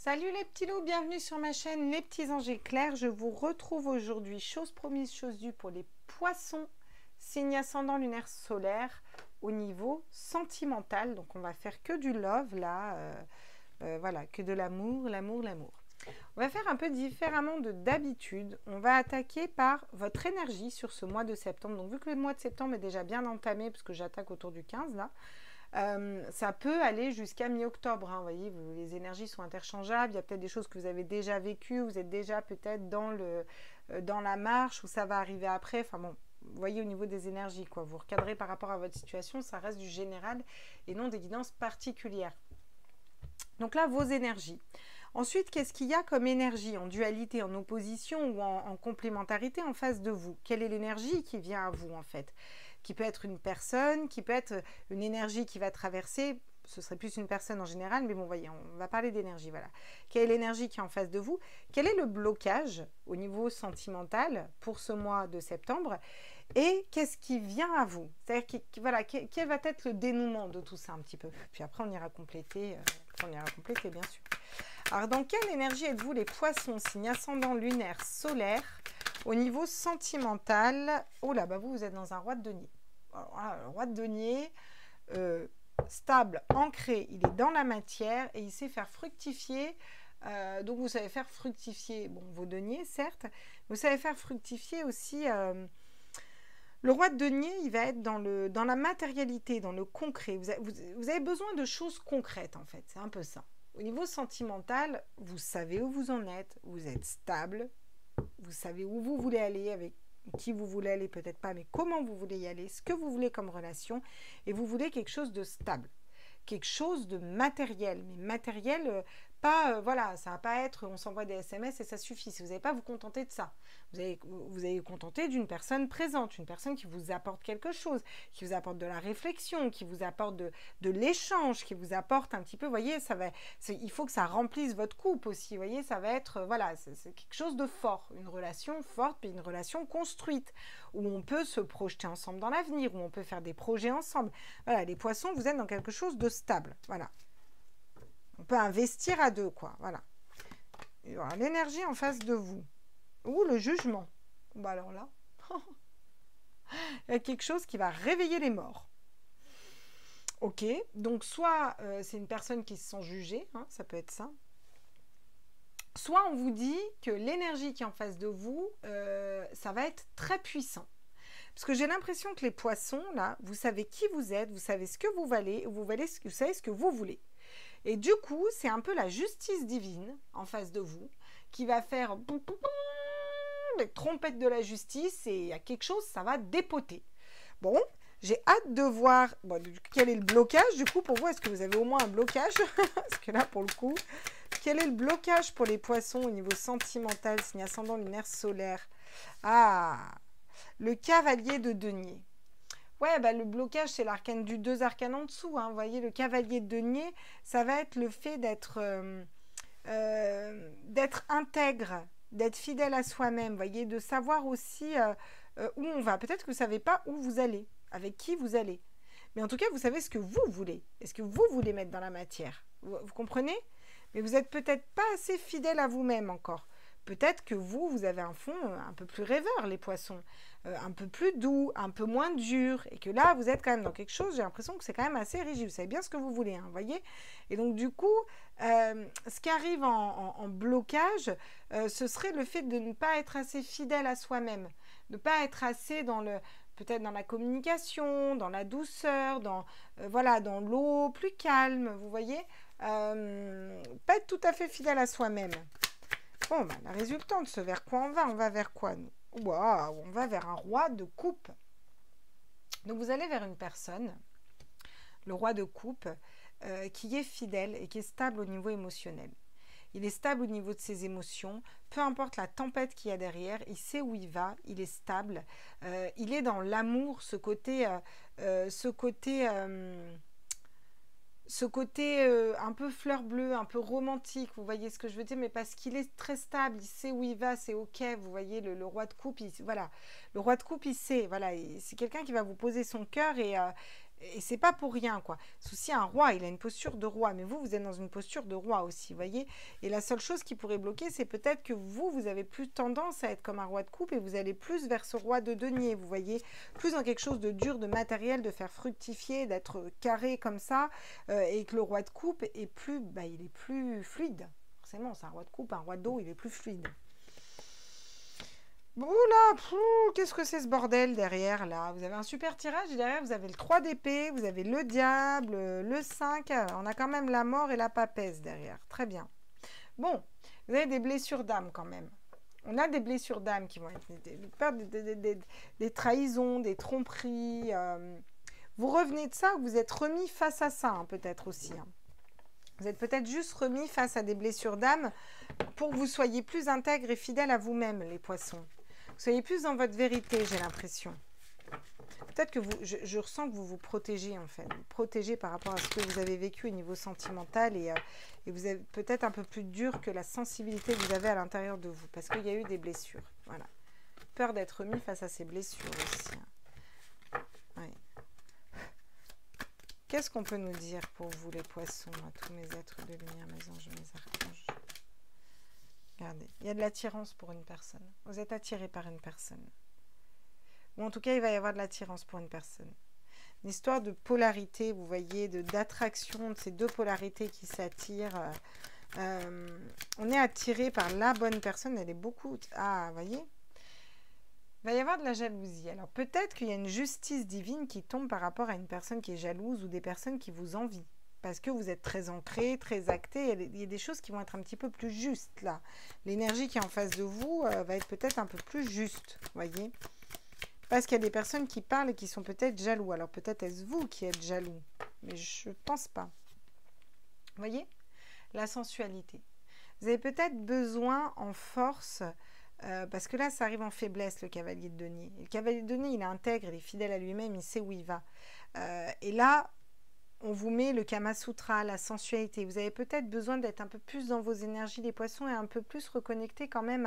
Salut les petits loups, bienvenue sur ma chaîne Les Petits Anges Éclairs. Je vous retrouve aujourd'hui, chose promise, chose due, pour les poissons, signe ascendant lunaire solaire, au niveau sentimental. Donc on va faire que du love là, voilà, que de l'amour, l'amour, l'amour. On va faire un peu différemment de d'habitude. On va attaquer par votre énergie sur ce mois de septembre. Donc vu que le mois de septembre est déjà bien entamé, parce que j'attaque autour du 15 là, ça peut aller jusqu'à mi-octobre, hein, vous voyez, les énergies sont interchangeables, il y a peut-être des choses que vous avez déjà vécues, vous êtes déjà peut-être dans la marche, où ça va arriver après, enfin bon, vous voyez au niveau des énergies, quoi, vous recadrez par rapport à votre situation, ça reste du général et non des guidances particulières. Donc là, vos énergies. Ensuite, qu'est-ce qu'il y a comme énergie en dualité, en opposition ou en complémentarité en face de vous? Quelle est l'énergie qui vient à vous en fait? Qui peut être une personne, qui peut être une énergie qui va traverser, ce serait plus une personne en général, mais bon, voyez, on va parler d'énergie, voilà. Quelle est l'énergie qui est en face de vous? Quel est le blocage au niveau sentimental pour ce mois de septembre? Et qu'est-ce qui vient à vous? C'est-à-dire, voilà, quel va être le dénouement de tout ça un petit peu? Puis après, on ira compléter, bien sûr. Alors, dans quelle énergie êtes-vous les poissons, signe ascendant lunaire solaire, au niveau sentimental? Oh là, bah vous êtes dans un roi de denier. Alors, le roi de denier, stable, ancré, il est dans la matière et il sait faire fructifier. Donc, vous savez faire fructifier, bon, vos deniers, certes, vous savez faire fructifier aussi. Le roi de denier, il va être dans la matérialité, dans le concret. Vous avez besoin de choses concrètes, en fait. C'est un peu ça. Au niveau sentimental, vous savez où vous en êtes, vous êtes stable, vous savez où vous voulez aller, avec qui vous voulez aller, peut-être pas, mais comment vous voulez y aller, ce que vous voulez comme relation, et vous voulez quelque chose de stable, quelque chose de matériel, mais matériel, pas, voilà, ça va pas être, on s'envoie des SMS et ça suffit, si vous n'allez pas vous contenter de ça, vous allez vous contenter d'une personne présente, une personne qui vous apporte quelque chose, qui vous apporte de la réflexion, qui vous apporte de l'échange, qui vous apporte un petit peu, vous voyez, il faut que ça remplisse votre couple aussi, vous voyez, ça va être, voilà, c'est quelque chose de fort, une relation forte, puis une relation construite, où on peut se projeter ensemble dans l'avenir, où on peut faire des projets ensemble. Voilà, les poissons, vous êtes dans quelque chose de stable, voilà. On peut investir à deux, quoi, voilà. L'énergie en face de vous. Ou le jugement. Bah alors là, il y a quelque chose qui va réveiller les morts. Ok, donc soit c'est une personne qui se sent jugée, hein, ça peut être ça. Soit on vous dit que l'énergie qui est en face de vous, ça va être très puissant. Parce que j'ai l'impression que les poissons, là, vous savez qui vous êtes, vous savez ce que vous valez, vous savez ce que vous voulez. Et du coup, c'est un peu la justice divine en face de vous qui va faire les trompettes de la justice et il y a quelque chose, ça va dépoter. Bon, j'ai hâte de voir quel est le blocage. Du coup, pour vous, est-ce que vous avez au moins un blocage? Parce que là, pour le coup, quel est le blocage pour les poissons au niveau sentimental, signe ascendant lunaire solaire? Ah, le cavalier de denier. Ouais, bah, le blocage, c'est l'arcane du 2 arcanes en dessous. Hein. Vous voyez, le cavalier de denier, ça va être le fait d'être intègre, d'être fidèle à soi-même. Vous voyez, de savoir aussi où on va. Peut-être que vous ne savez pas où vous allez, avec qui vous allez. Mais en tout cas, vous savez ce que vous voulez. Est-ce que vous voulez mettre dans la matière? Vous comprenez? Mais vous n'êtes peut-être pas assez fidèle à vous-même encore. Peut-être que vous avez un fond un peu plus rêveur, les poissons, un peu plus doux, un peu moins dur, et que là, vous êtes quand même dans quelque chose, j'ai l'impression que c'est quand même assez rigide, vous savez bien ce que vous voulez, hein, vous voyez? Et donc, du coup, ce qui arrive en blocage, ce serait le fait de ne pas être assez fidèle à soi-même, de ne pas être assez peut-être dans la communication, dans la douceur, voilà, dans l'eau plus calme, vous voyez? Pas être tout à fait fidèle à soi-même. Bon, bah, la résultante, ce vers quoi on va vers quoi, nous? Waouh, on va vers un roi de coupe. Donc, vous allez vers une personne, le roi de coupe, qui est fidèle et qui est stable au niveau émotionnel. Il est stable au niveau de ses émotions, peu importe la tempête qu'il y a derrière, il sait où il va, il est stable, il est dans l'amour, ce côté un peu fleur bleue, un peu romantique, vous voyez ce que je veux dire, mais parce qu'il est très stable, il sait où il va, c'est ok, vous voyez, le roi de coupe, voilà, le roi de coupe, il sait, voilà, c'est quelqu'un qui va vous poser son cœur Et c'est pas pour rien, quoi. Souci, un roi, il a une posture de roi, mais vous êtes dans une posture de roi aussi, vous voyez. Et la seule chose qui pourrait bloquer, c'est peut-être que vous avez plus tendance à être comme un roi de coupe et vous allez plus vers ce roi de denier, vous voyez. Plus dans quelque chose de dur, de matériel, de faire fructifier, d'être carré comme ça, et que le roi de coupe est plus, il est plus fluide. Forcément, c'est un roi de coupe, un roi d'eau, il est plus fluide. Oula, qu'est-ce que c'est ce bordel derrière là? Vous avez un super tirage, derrière vous avez le 3 d'épée, vous avez le diable, le 5, on a quand même la mort et la papesse derrière, très bien. Bon, vous avez des blessures d'âme quand même. On a des blessures d'âme qui vont être des trahisons, des tromperies. Vous revenez de ça, vous êtes remis face à ça, hein, peut-être aussi. Hein. Vous êtes peut-être juste remis face à des blessures d'âme pour que vous soyez plus intègre et fidèle à vous-même, les poissons. Soyez plus dans votre vérité, j'ai l'impression. Peut-être que je ressens que vous vous protégez, en fait. Vous protégez par rapport à ce que vous avez vécu au niveau sentimental et vous êtes peut-être un peu plus dur que la sensibilité que vous avez à l'intérieur de vous, parce qu'il y a eu des blessures. Voilà. Peur d'être mis face à ces blessures aussi. Ouais. Qu'est-ce qu'on peut nous dire pour vous, les poissons, à tous mes êtres de lumière, mes anges, mes archanges? Regardez, il y a de l'attirance pour une personne. Vous êtes attiré par une personne. Ou en tout cas, il va y avoir de l'attirance pour une personne. Une histoire de polarité, vous voyez, d'attraction, de ces deux polarités qui s'attirent. On est attiré par la bonne personne, elle est beaucoup... Ah, vous voyez? Il va y avoir de la jalousie. Alors peut-être qu'il y a une justice divine qui tombe par rapport à une personne qui est jalouse ou des personnes qui vous envient. Parce que vous êtes très ancré, très acté. Il y a des choses qui vont être un petit peu plus justes là. L'énergie qui est en face de vous va être peut-être un peu plus juste, vous voyez. Parce qu'il y a des personnes qui parlent et qui sont peut-être jaloux. Alors peut-être est-ce vous qui êtes jaloux. Mais je ne pense pas. Vous voyez? La sensualité. Vous avez peut-être besoin en force... parce que là, ça arrive en faiblesse, le cavalier de denier. Et le cavalier de denier, il est intègre, il est fidèle à lui-même, il sait où il va. Et là, on vous met le Kama Sutra, la sensualité. Vous avez peut-être besoin d'être un peu plus dans vos énergies, les poissons, et un peu plus reconnecté quand même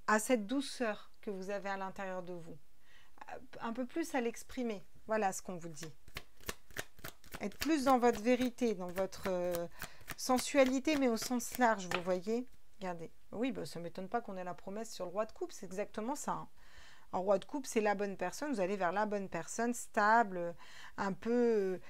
à cette douceur que vous avez à l'intérieur de vous. Un peu plus à l'exprimer. Voilà ce qu'on vous dit. Être plus dans votre vérité, dans votre sensualité, mais au sens large, vous voyez. Regardez. Oui, ça ne m'étonne pas qu'on ait la promesse sur le roi de coupe. C'est exactement ça. Hein. Un roi de coupe, c'est la bonne personne. Vous allez vers la bonne personne, stable, un peu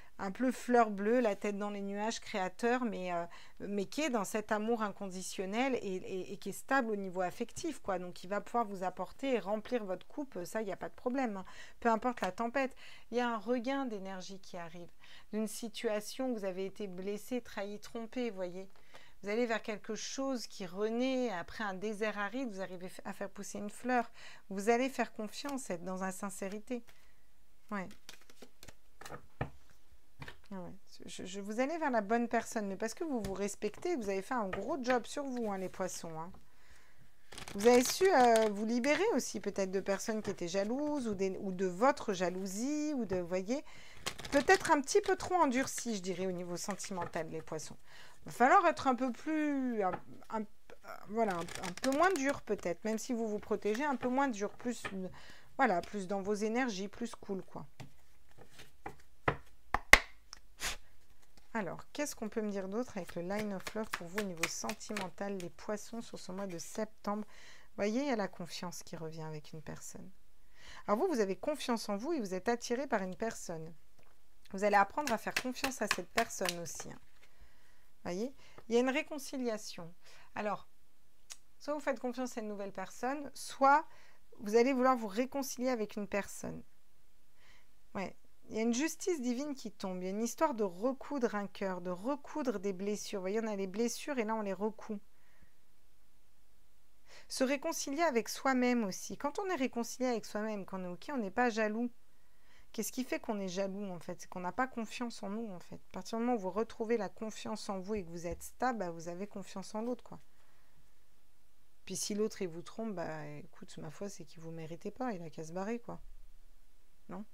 fleur bleue, la tête dans les nuages, créateur, mais qui est dans cet amour inconditionnel et qui est stable au niveau affectif, quoi. Donc, il va pouvoir vous apporter et remplir votre coupe. Ça, il n'y a pas de problème. Hein. Peu importe la tempête. Il y a un regain d'énergie qui arrive. D'une situation où vous avez été blessé, trahi, trompé, vous voyez. Vous allez vers quelque chose qui renaît après un désert aride, vous arrivez à faire pousser une fleur. Vous allez faire confiance, être dans la sincérité. Ouais. Vous allez vers la bonne personne, mais parce que vous vous respectez, vous avez fait un gros job sur vous, hein, les poissons. Hein. Vous avez su vous libérer aussi peut-être de personnes qui étaient jalouses ou de votre jalousie, ou de, vous voyez, peut-être un petit peu trop endurci, je dirais, au niveau sentimental, les poissons. Il va falloir être un peu plus, voilà, un peu moins dur peut-être, même si vous vous protégez, un peu moins dur, plus, voilà, plus dans vos énergies, plus cool, quoi. Alors, qu'est-ce qu'on peut me dire d'autre avec le Line of Love pour vous au niveau sentimental, les poissons sur ce mois de septembre? Vous voyez, il y a la confiance qui revient avec une personne. Alors vous avez confiance en vous et vous êtes attiré par une personne. Vous allez apprendre à faire confiance à cette personne aussi. Hein. Vous voyez, il y a une réconciliation. Alors, soit vous faites confiance à une nouvelle personne, soit vous allez vouloir vous réconcilier avec une personne. Ouais. Il y a une justice divine qui tombe. Il y a une histoire de recoudre un cœur, de recoudre des blessures. Vous voyez, on a les blessures et là, on les recoud. Se réconcilier avec soi-même aussi. Quand on est réconcilié avec soi-même, quand on est OK, on n'est pas jaloux. Qu'est-ce qui fait qu'on est jaloux, en fait? C'est qu'on n'a pas confiance en nous, en fait. À partir du moment où vous retrouvez la confiance en vous et que vous êtes stable, vous avez confiance en l'autre, quoi. Puis si l'autre, il vous trompe, écoute, ma foi, c'est qu'il ne vous méritez pas. Il a qu'à se barrer, quoi. Non?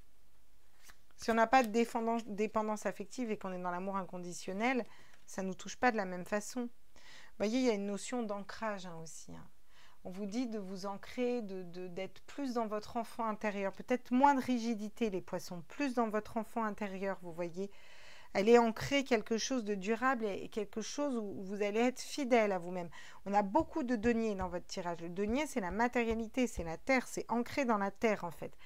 Si on n'a pas de dépendance affective et qu'on est dans l'amour inconditionnel, ça ne nous touche pas de la même façon. Vous voyez, il y a une notion d'ancrage aussi. Hein. On vous dit de vous ancrer, d'être plus dans votre enfant intérieur. Peut-être moins de rigidité, les poissons. Plus dans votre enfant intérieur, vous voyez. Elle est ancrée quelque chose de durable et quelque chose où vous allez être fidèle à vous-même. On a beaucoup de deniers dans votre tirage. Le denier, c'est la matérialité, c'est la terre, c'est ancré dans la terre en fait.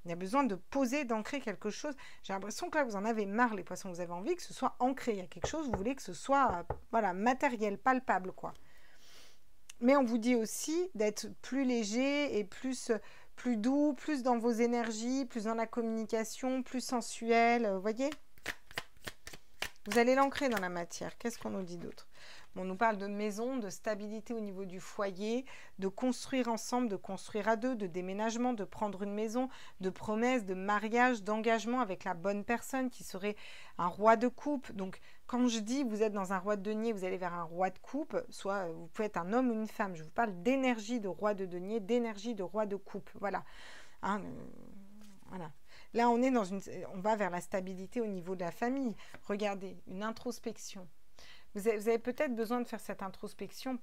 Il y a besoin de poser, d'ancrer quelque chose. J'ai l'impression que là, vous en avez marre, les poissons. Vous avez envie que ce soit ancré. Il y a quelque chose, vous voulez que ce soit voilà, matériel, palpable, quoi. Mais on vous dit aussi d'être plus léger et plus doux, plus dans vos énergies, plus dans la communication, plus sensuel, vous voyez ? Vous allez l'ancrer dans la matière. Qu'est-ce qu'on nous dit d'autre? On nous parle de maison, de stabilité au niveau du foyer, de construire ensemble, de construire à deux, de déménagement, de prendre une maison, de promesses, de mariage, d'engagement avec la bonne personne qui serait un roi de coupe. Donc, quand je dis vous êtes dans un roi de denier, vous allez vers un roi de coupe, soit vous pouvez être un homme ou une femme. Je vous parle d'énergie de roi de denier, d'énergie de roi de coupe. Voilà. Hein, voilà. Là, on va vers la stabilité au niveau de la famille. Regardez, une introspection. Vous avez peut-être besoin de faire cette introspection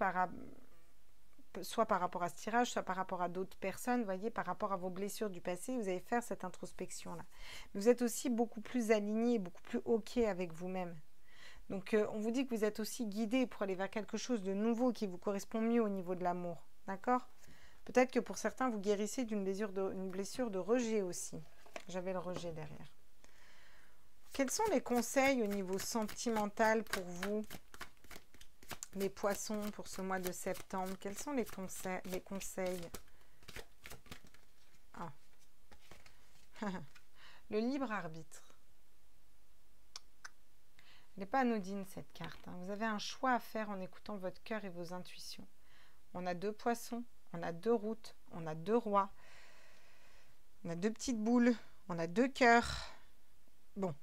soit par rapport à ce tirage, soit par rapport à d'autres personnes, voyez, par rapport à vos blessures du passé, vous allez faire cette introspection-là. Vous êtes aussi beaucoup plus aligné, beaucoup plus OK avec vous-même. Donc, on vous dit que vous êtes aussi guidé pour aller vers quelque chose de nouveau qui vous correspond mieux au niveau de l'amour. D'accord? Peut-être que pour certains, vous guérissez d'une blessure de rejet aussi. J'avais le rejet derrière. Quels sont les conseils au niveau sentimental pour vous, les poissons, pour ce mois de septembre? Quels sont les conseils? Ah. Le libre arbitre. Elle n'est pas anodine cette carte. Hein. Vous avez un choix à faire en écoutant votre cœur et vos intuitions. On a 2 poissons, on a 2 routes, on a 2 rois, on a 2 petites boules, on a 2 cœurs. Bon,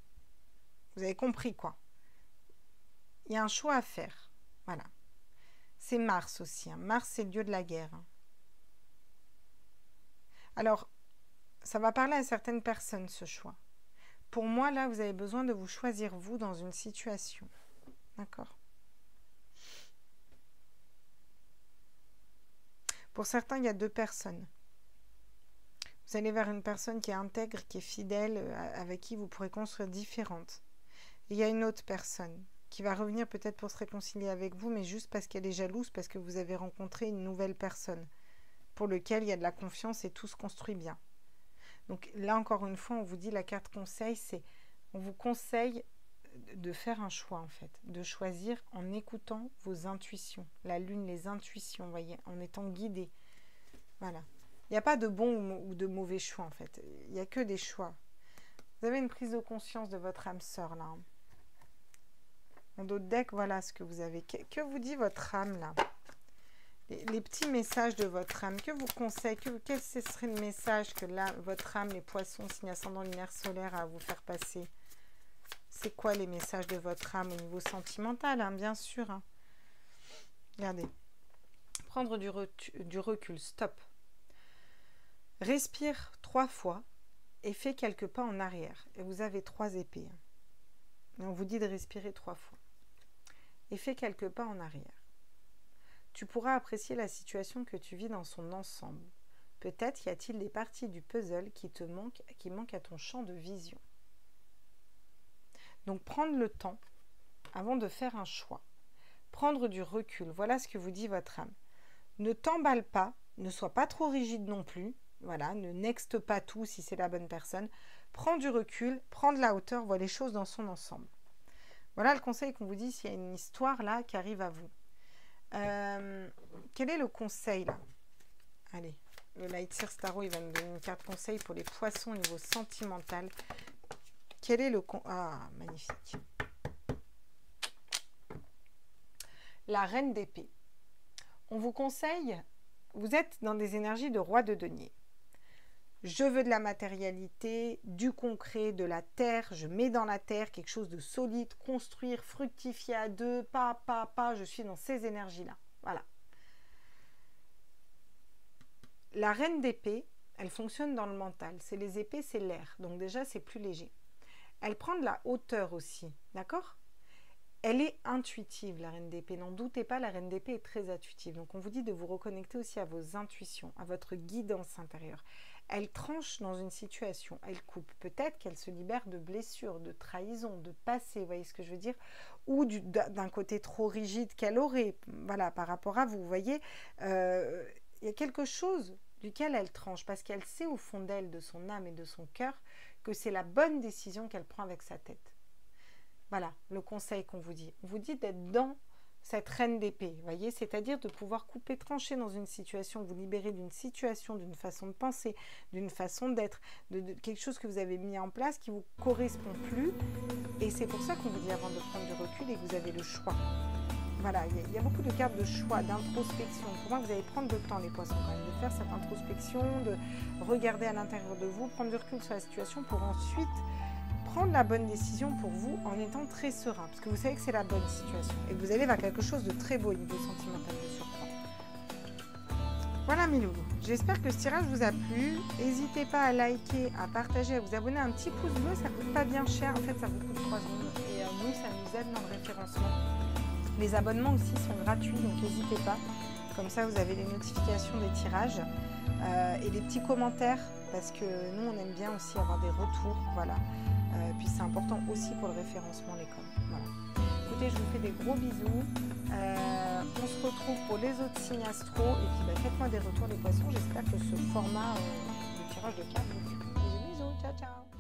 vous avez compris quoi. Il y a un choix à faire. Voilà. C'est Mars aussi. Hein. Mars, c'est le dieu de la guerre. Hein. Alors, ça va parler à certaines personnes, ce choix. Pour moi, là, vous avez besoin de vous choisir, vous, dans une situation. D'accord? Pour certains, il y a 2 personnes. Vous allez vers une personne qui est intègre, qui est fidèle, avec qui vous pourrez construire différentes. Et il y a une autre personne qui va revenir peut-être pour se réconcilier avec vous, mais juste parce qu'elle est jalouse, parce que vous avez rencontré une nouvelle personne pour laquelle il y a de la confiance et tout se construit bien. Donc là, encore une fois, on vous dit la carte conseil, on vous conseille de faire un choix en fait, de choisir en écoutant vos intuitions. La lune, les intuitions, vous voyez, en étant guidé. Voilà. Il n'y a pas de bon ou de mauvais choix en fait. Il n'y a que des choix. Vous avez une prise de conscience de votre âme sœur là. Dans d'autres decks, voilà ce que vous avez. Que vous dit votre âme là? Les petits messages de votre âme. Que vous conseille? Quel serait le message que là, votre âme, les poissons, signe ascendant lunaire solaire, a à vous faire passer? C'est quoi les messages de votre âme au niveau sentimental, hein, bien sûr. Hein. Regardez. Prendre du recul. Stop. Respire 3 fois et fais quelques pas en arrière. Et vous avez 3 épées. Hein. Et on vous dit de respirer 3 fois. Et fais quelques pas en arrière. Tu pourras apprécier la situation que tu vis dans son ensemble. Peut-être y a-t-il des parties du puzzle qui manquent à ton champ de vision. Donc prendre le temps avant de faire un choix. Prendre du recul. Voilà ce que vous dit votre âme. Ne t'emballe pas, ne sois pas trop rigide non plus. Voilà, ne nexte pas tout si c'est la bonne personne. Prends du recul, prends de la hauteur, vois les choses dans son ensemble. Voilà le conseil qu'on vous dit s'il y a une histoire là qui arrive à vous. Quel est le conseil là? Allez, le Light Seer Starro, il va nous donner une carte conseil pour les poissons au niveau sentimental. Quel est le Ah, magnifique. La reine d'épée. On vous conseille, vous êtes dans des énergies de roi de denier. Je veux de la matérialité, du concret, de la terre. Je mets dans la terre quelque chose de solide, construire, fructifier à deux, pas. Je suis dans ces énergies-là. Voilà. La reine d'épée, elle fonctionne dans le mental. C'est les épées, c'est l'air. Donc déjà, c'est plus léger. Elle prend de la hauteur aussi. D'accord? Elle est intuitive, la reine d'épée. N'en doutez pas, la reine d'épée est très intuitive. Donc, on vous dit de vous reconnecter aussi à vos intuitions, à votre guidance intérieure. Elle tranche dans une situation, elle coupe. Peut-être qu'elle se libère de blessures, de trahisons, de passé, vous voyez ce que je veux dire? Ou d'un côté trop rigide qu'elle aurait, voilà, par rapport à vous. Vous voyez, il y a quelque chose duquel elle tranche, parce qu'elle sait au fond d'elle, de son âme et de son cœur, que c'est la bonne décision qu'elle prend avec sa tête. Voilà, le conseil qu'on vous dit. On vous dit d'être dans cette reine d'épée, vous voyez, c'est-à-dire de pouvoir couper, trancher dans une situation, vous libérer d'une situation, d'une façon de penser, d'une façon d'être, de quelque chose que vous avez mis en place qui ne vous correspond plus. Et c'est pour ça qu'on vous dit avant de prendre du recul et que vous avez le choix. Voilà, il y a beaucoup de cartes de choix, d'introspection. Pour moi, vous allez prendre le temps, les poissons, quand même, de faire cette introspection, de regarder à l'intérieur de vous, prendre du recul sur la situation pour ensuite prendre la bonne décision pour vous en étant très serein, parce que vous savez que c'est la bonne situation et que vous allez vers quelque chose de très beau au niveau sentimental de surprendre. Voilà mes loulous, j'espère que ce tirage vous a plu. N'hésitez pas à liker, à partager, à vous abonner, un petit pouce bleu, ça coûte pas bien cher, en fait ça vous coûte 3 secondes et nous ça nous aide dans le référencement. Les abonnements aussi sont gratuits, donc n'hésitez pas, comme ça vous avez les notifications des tirages et des petits commentaires, parce que nous on aime bien aussi avoir des retours, voilà. Puis c'est important aussi pour le référencement, les coms. Voilà. Écoutez, je vous fais des gros bisous. On se retrouve pour les autres signes astro. Et puis faites-moi des retours les poissons. J'espère que ce format de tirage de cartes vous plaît. Bisous, bisous, ciao, ciao.